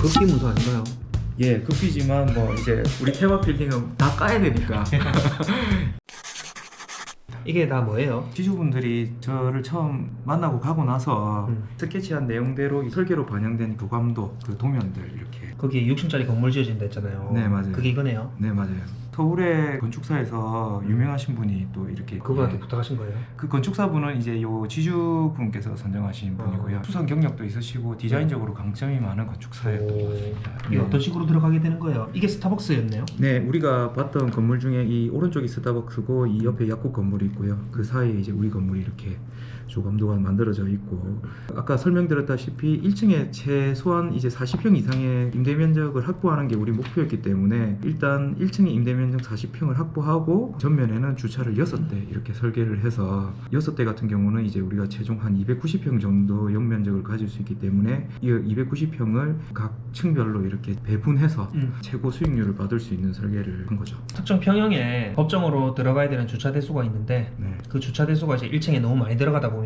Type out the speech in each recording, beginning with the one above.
급기 문서 아닌가요? 예, 급비지만 뭐 이제 우리 태화 빌딩은 다 까야 되니까. 이게 다 뭐예요? 지주분들이 저를 처음 만나고 가고 나서 스케치한 내용대로 이 설계로 반영된 교감도 그 도면들 이렇게. 거기에 6층짜리 건물 지어진다 했잖아요. 네, 맞아요. 그게 이거네요. 네, 맞아요. 서울의 건축사에서 유명하신 분이 또 이렇게 그분한테 예, 부탁하신 거예요? 그 건축사분은 이제 요 지주분께서 선정하신 분이고요. 수선 경력도 있으시고 디자인적으로 강점이 많은 건축사였던 것 같습니다. 이게 어떤 식으로 들어가게 되는 거예요? 이게 스타벅스였네요? 네, 우리가 봤던 건물 중에 이 오른쪽이 스타벅스고 이 옆에 약국 건물이 있고요. 그 사이에 이제 우리 건물이 이렇게 조감도가 만들어져 있고, 아까 설명드렸다시피 1층에 최소한 이제 40평 이상의 임대 면적을 확보하는 게 우리 목표였기 때문에 일단 1층에 임대 면적 40평을 확보하고 전면에는 주차를 6대 이렇게 설계를 해서 6대 같은 경우는 이제 우리가 최종 한 290평 정도 연면적을 가질 수 있기 때문에 이 290평을 각 층별로 이렇게 배분해서 최고 수익률을 받을 수 있는 설계를 한 거죠. 특정 평형에 법정으로 들어가야 되는 주차 대수가 있는데 네. 그 주차 대수가 이제 1층에 너무 많이 들어가다 보면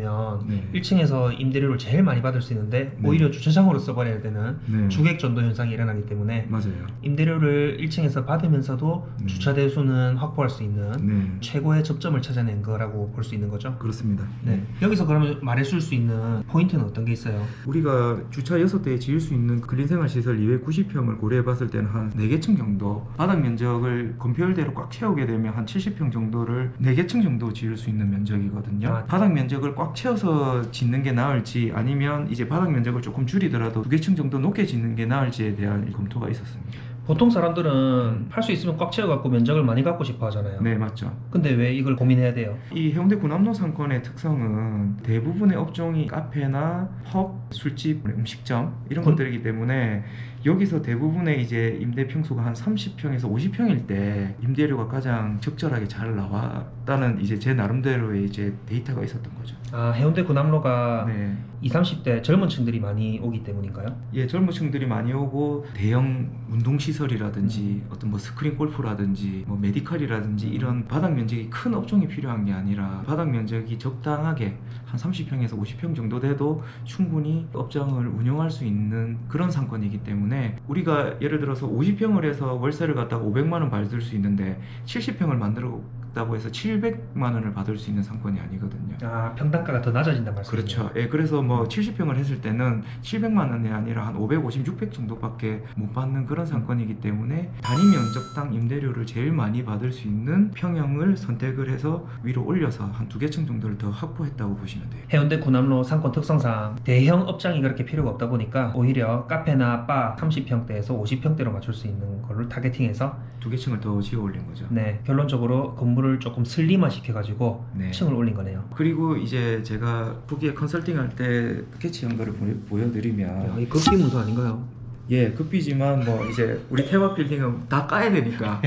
네. 1층에서 임대료를 제일 많이 받을 수 있는데 네. 오히려 주차장으로 써버려야 되는 네. 주객 전도 현상이 일어나기 때문에 맞아요. 임대료를 1층에서 받으면서도 주차 대수는 확보할 수 있는 네. 최고의 접점을 찾아낸 거라고 볼 수 있는 거죠. 그렇습니다. 네. 여기서 그러면 말해줄 수 있는 포인트는 어떤 게 있어요? 우리가 주차 6대에 지을 수 있는 근린생활시설 290평을 고려해봤을 때는 한 4개 층 정도, 바닥 면적을 건폐율대로 꽉 채우게 되면 한 70평 정도를 4개 층 정도 지을 수 있는 면적이거든요. 아. 바닥 면적을 꽉 채워서 짓는 게 나을지 아니면 이제 바닥 면적을 조금 줄이더라도 2개 층 정도 높게 짓는 게 나을지에 대한 검토가 있었습니다. 보통 사람들은 할 수 있으면 꽉 채워갖고 면적을 많이 갖고 싶어 하잖아요. 네, 맞죠. 근데 왜 이걸 고민해야 돼요? 이 해운대 구남로 상권의 특성은 대부분의 업종이 카페나 펍, 술집, 음식점 이런 것들이기 때문에 여기서 대부분의 이제 임대 평수가 한 30평에서 50평일 때 임대료가 가장 적절하게 잘 나왔다는 이제 제 나름대로의 이제 데이터가 있었던 거죠. 아, 해운대 구남로가 네. 20, 30대 젊은 층들이 많이 오기 때문인가요? 예, 젊은 층들이 많이 오고 대형 운동시설이라든지 어떤 뭐 스크린 골프라든지 뭐 메디컬이라든지 이런 바닥 면적이 큰 업종이 필요한 게 아니라 바닥 면적이 적당하게 한 30평에서 50평 정도 돼도 충분히 업장을 운영할 수 있는 그런 상권이기 때문에 우리가 예를 들어서 50평을 해서 월세를 갖다가 500만 원 받을 수 있는데 70평을 만들었다고 해서 700만 원을 받을 수 있는 상권이 아니거든요. 아, 평당가가 더 낮아진단 말씀이에요? 그렇죠. 예, 그래서 뭐 70평을 했을 때는 700만 원이 아니라 한 550, 600 정도밖에 못 받는 그런 상권이기 때문에 단위 면적당 임대료를 제일 많이 받을 수 있는 평형을 선택을 해서 위로 올려서 한 2개 층 정도를 더 확보했다고 보시면 돼요. 해운대 구남로 상권 특성상 대형 업장이 그렇게 필요가 없다 보니까 오히려 카페나 바 30평대에서 50평대로 맞출 수 있는 걸로 타겟팅해서 2개 층을 더 지어 올린 거죠. 네, 결론적으로 건물을 조금 슬림화 시켜가지고 네. 층을 올린 거네요. 그리고 이제 제가 후기에 컨설팅할 때 스케치한 거를 보여드리면 이 급기 문서 아닌가요? 예, 급비지만 뭐 이제 우리 태화 빌딩은 다 까야 되니까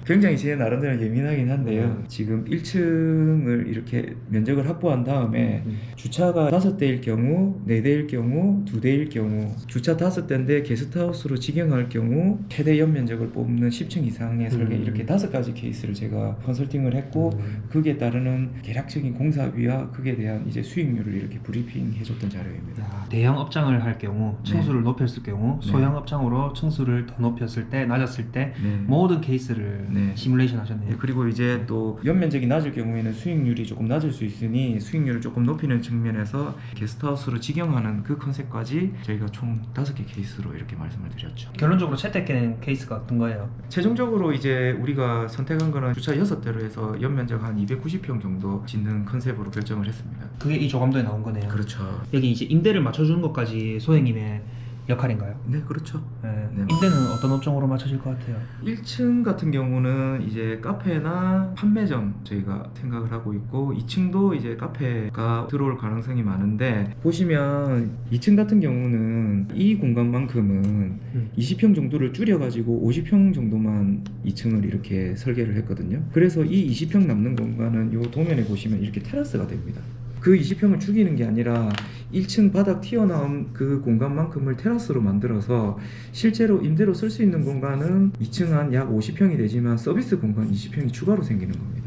굉장히 제 나름대로 예민하긴 한데요. 지금 1층을 이렇게 면적을 확보한 다음에 주차가 5대일 경우, 4대일 경우, 2대일 경우, 주차 5대인데 게스트하우스로 직영할 경우 최대 연면적을 뽑는 10층 이상의 설계 이렇게 5가지 케이스를 제가 컨설팅을 했고 그에 따르는 대략적인 공사비와 그에 대한 이제 수익률을 이렇게 브리핑 해줬던 자료입니다. 야, 대형 업장을 할 경우 층수를 높였을 경우 네. 소형 업장으로 층수를 더 높였을 때 낮았을 때 네. 모든 케이스를 네. 시뮬레이션 하셨네요. 네, 그리고 이제 또 연면적이 낮을 경우에는 수익률이 조금 낮을 수 있으니 수익률을 조금 높이는 측면에서 게스트하우스로 직영하는 그 컨셉까지 저희가 총 5개 케이스로 이렇게 말씀을 드렸죠. 결론적으로 채택된 케이스가 어떤 거예요? 최종적으로 이제 우리가 선택한 거는 주차 6대로 해서 연면적 한 290평 정도 짓는 컨셉으로 결정을 했습니다. 그게 이 조감도에 나온 거네요. 그렇죠. 여기 이제 임대를 맞춰주는 것까지 소행님의 역할인가요? 네, 그렇죠. 네. 네. 임대는 어떤 업종으로 맞춰질 것 같아요? 1층 같은 경우는 이제 카페나 판매점 저희가 생각을 하고 있고 2층도 이제 카페가 들어올 가능성이 많은데 보시면 2층 같은 경우는 이 공간만큼은 20평 정도를 줄여가지고 50평 정도만 2층을 이렇게 설계를 했거든요. 그래서 이 20평 남는 공간은 이 도면에 보시면 이렇게 테라스가 됩니다. 그 20평을 죽이는 게 아니라 1층 바닥 튀어나온 그 공간만큼을 테라스로 만들어서 실제로 임대로 쓸 수 있는 공간은 2층 한 약 50평이 되지만 서비스 공간 20평이 추가로 생기는 겁니다.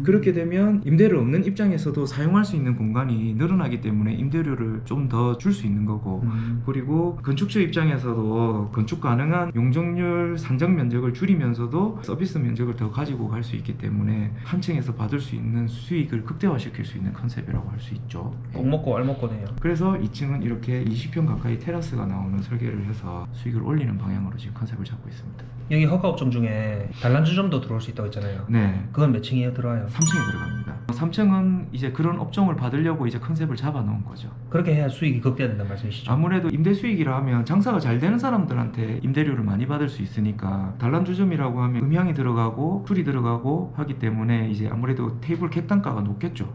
그렇게 되면 임대를 얻는 입장에서도 사용할 수 있는 공간이 늘어나기 때문에 임대료를 좀 더 줄 수 있는 거고, 그리고 건축주 입장에서도 건축 가능한 용적률 산정 면적을 줄이면서도 서비스 면적을 더 가지고 갈 수 있기 때문에 한 층에서 받을 수 있는 수익을 극대화시킬 수 있는 컨셉이라고 할 수 있죠. 꼭 먹고 알 먹고네요. 그래서 2층은 이렇게 20평 가까이 테라스가 나오는 설계를 해서 수익을 올리는 방향으로 지금 컨셉을 잡고 있습니다. 여기 허가 업종 중에 단란주점도 들어올 수 있다고 했잖아요. 네, 그건 몇 층이에요? 들어와요? 3층에 들어갑니다. 3층은 이제 그런 업종을 받으려고 이제 컨셉을 잡아 놓은 거죠. 그렇게 해야 수익이 극대화된다는 말씀이시죠? 아무래도 임대 수익이라 하면 장사가 잘 되는 사람들한테 임대료를 많이 받을 수 있으니까, 단란주점이라고 하면 음향이 들어가고 술이 들어가고 하기 때문에 이제 아무래도 테이블 객단가가 높겠죠.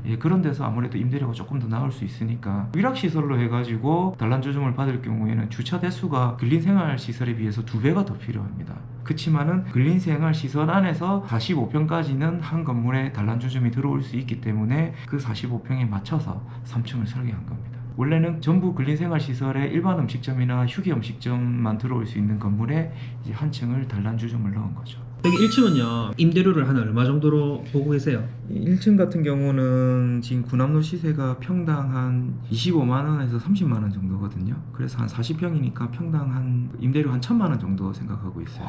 예, 그런 데서 아무래도 임대료가 조금 더 나올 수 있으니까 위락시설로 해가지고 단란주점을 받을 경우에는 주차 대수가 근린생활시설에 비해서 2배가 더 필요합니다. 그치만은 근린생활시설 안에서 45평까지는 한 건물에 단란주점이 들어올 수 있기 때문에 그 45평에 맞춰서 3층을 설계한 겁니다. 원래는 전부 근린생활시설에 일반 음식점이나 휴게 음식점만 들어올 수 있는 건물에 이제 한 층을 단란주점을 넣은 거죠. 여기 1층은요, 임대료를 한 얼마 정도로 보고 계세요? 1층 같은 경우는 지금 구남로 시세가 평당 한 25만원에서 30만원 정도거든요. 그래서 한 40평이니까 평당 한 임대료 한 1000만원 정도 생각하고 있어요.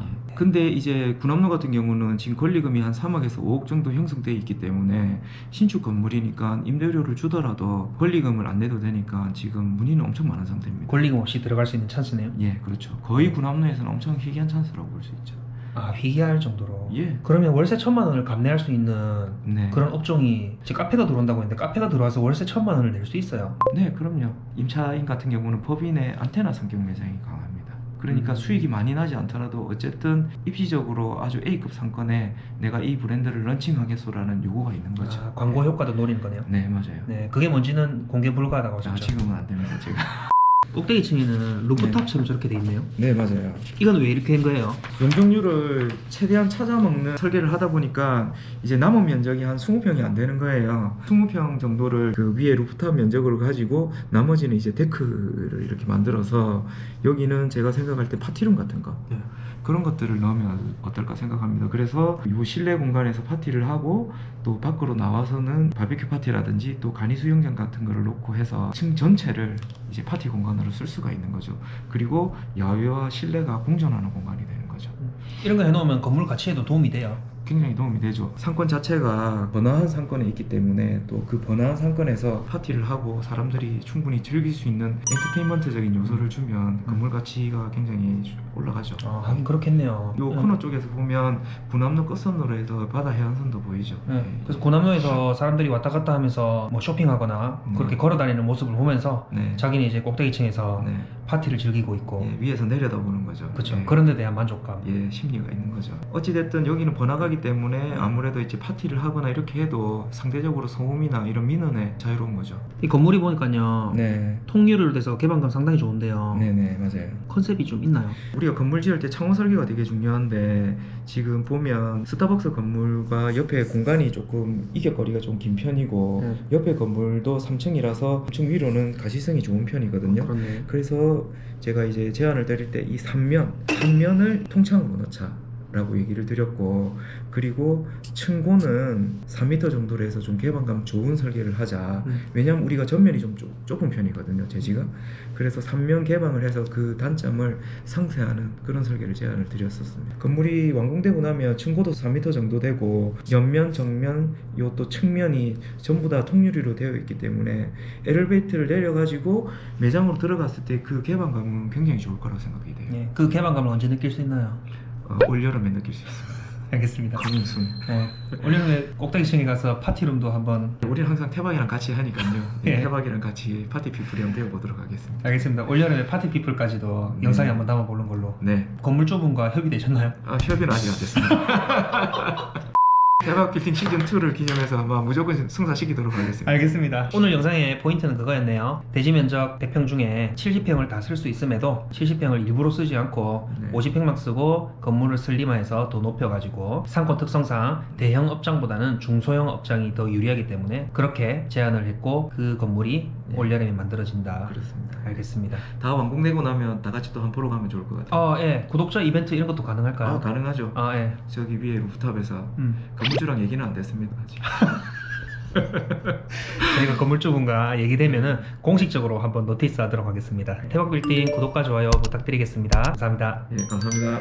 예. 근데 이제 구남로 같은 경우는 지금 권리금이 한 3억에서 5억 정도 형성되어 있기 때문에 신축 건물이니까 임대료를 주더라도 권리금을 안 내도 되니까 지금 문의는 엄청 많은 상태입니다. 권리금 없이 들어갈 수 있는 찬스네요? 예, 그렇죠. 거의 구남로에서는 엄청 희귀한 찬스라고 볼 수 있죠. 아, 희귀할 정도로? 예. 그러면 월세 1000만 원을 감내할 수 있는 네. 그런 업종이, 지금 카페가 들어온다고 했는데 카페가 들어와서 월세 1000만 원을 낼 수 있어요? 네, 그럼요. 임차인 같은 경우는 법인의 안테나 성격 매장이 강합니다. 그러니까 수익이 많이 나지 않더라도 어쨌든 입시적으로 아주 A급 상권에 내가 이 브랜드를 런칭하겠소라는 요구가 있는 거죠. 아, 광고 효과도 노리는 거네요? 네, 맞아요. 네, 그게 뭔지는 공개 불가하다고 하셨죠? 지금은 안 됩니다, 제가. 꼭대기 층에는 루프탑처럼 저렇게 돼 있네요? 네, 맞아요. 이건 왜 이렇게 된 거예요? 용적률을 최대한 찾아먹는 설계를 하다 보니까 이제 남은 면적이 한 20평이 안 되는 거예요. 20평 정도를 그 위에 루프탑 면적으로 가지고 나머지는 이제 데크를 이렇게 만들어서 여기는 제가 생각할 때 파티룸 같은 거, 네. 그런 것들을 넣으면 어떨까 생각합니다. 그래서 이 실내 공간에서 파티를 하고 또 밖으로 나와서는 바비큐 파티라든지 또 간이 수영장 같은 거를 놓고 해서 층 전체를 이제 파티 공간으로 쓸 수가 있는 거죠. 그리고 야외와 실내가 공존하는 공간이 되는 거죠. 이런 거 해놓으면 건물 가치에도 도움이 돼요? 굉장히 도움이 되죠. 상권 자체가 번화한 상권에 있기 때문에 또 그 번화한 상권에서 파티를 하고 사람들이 충분히 즐길 수 있는 엔터테인먼트적인 요소를 주면 건물 가치가 굉장히 올라가죠. 아, 하긴 그렇겠네요. 요 코너 쪽에서 보면 구남로 끝선으로 해서 바다 해안선도 보이죠. 네. 그래서 고남로에서 사람들이 왔다 갔다 하면서 뭐 쇼핑하거나 그렇게 걸어 다니는 모습을 보면서 네. 자기는 이제 꼭대기층에서 네. 파티를 즐기고 있고, 예, 위에서 내려다보는 거죠. 그렇죠. 예. 그런 데 대한 만족감. 예, 심리가 있는 거죠. 어찌됐든 여기는 번화가기 때문에 아무래도 이제 파티를 하거나 이렇게 해도 상대적으로 소음이나 이런 민원에 자유로운 거죠. 이 건물이 보니까요, 네. 통유리로 돼서 개방감 상당히 좋은데요. 네네, 맞아요. 컨셉이 좀 있나요? 우리가 건물 지을 때 창호 설계가 되게 중요한데 지금 보면 스타벅스 건물과 옆에 공간이 조금 이격거리가 좀 긴 편이고 옆에 건물도 3층이라서 3층 위로는 가시성이 좋은 편이거든요. 그렇네. 그래서 제가 이제 제안을 드릴 때 이 3면을 통창으로 넣자 라고 얘기를 드렸고, 그리고 층고는 4m 정도로 해서 좀 개방감 좋은 설계를 하자. 왜냐면 우리가 전면이 좀 좁은 편이거든요, 제지가. 그래서 3면 개방을 해서 그 단점을 상쇄하는 그런 설계를 제안을 드렸었습니다. 건물이 완공되고 나면 층고도 4m 정도 되고 옆면, 정면, 요 또 측면이 전부 다 통유리로 되어 있기 때문에 엘리베이터를 내려가지고 매장으로 들어갔을 때 그 개방감은 굉장히 좋을 거라고 생각이 돼요. 네. 그 개방감을 언제 느낄 수 있나요? 올여름에 느낄 수 있습니다. 알겠습니다. 김은순. 네. 올여름에 꼭대기층에 가서 파티룸도 한번. 우리는 항상 태박이랑 같이 하니까요. 예. 태박이랑 같이 파티 피플이 한번 되어보도록 하겠습니다. 알겠습니다. 올여름에 파티피플까지도 영상에 한번 담아보는 걸로. 네. 건물 좁은과 협의되셨나요? 협의는 아직 안 됐습니다. 대박 빌딩 시즌 2를 기념해서 아마 무조건 승사시키도록 하겠습니다. 알겠습니다. 오늘 영상의 포인트는 그거였네요. 대지 면적 100평 중에 70평을 다 쓸 수 있음에도 70평을 일부러 쓰지 않고 네. 50평만 쓰고 건물을 슬림화해서 더 높여가지고 상권 특성상 대형 업장보다는 중소형 업장이 더 유리하기 때문에 그렇게 제안을 했고 그 건물이 네. 올여름에 만들어진다. 그렇습니다. 알겠습니다. 다 완공되고 나면 다 같이 또 한 보러 가면 좋을 것 같아요. 예. 구독자 이벤트 이런 것도 가능할까요? 가능하죠. 예. 저기 위에 루프탑에서 건물주랑 얘기는 안 됐습니다 아직. 저희가 건물주분과 얘기되면은 공식적으로 한번 노티스 하도록 하겠습니다. 태박빌딩 구독과 좋아요 부탁드리겠습니다. 감사합니다. 예, 감사합니다.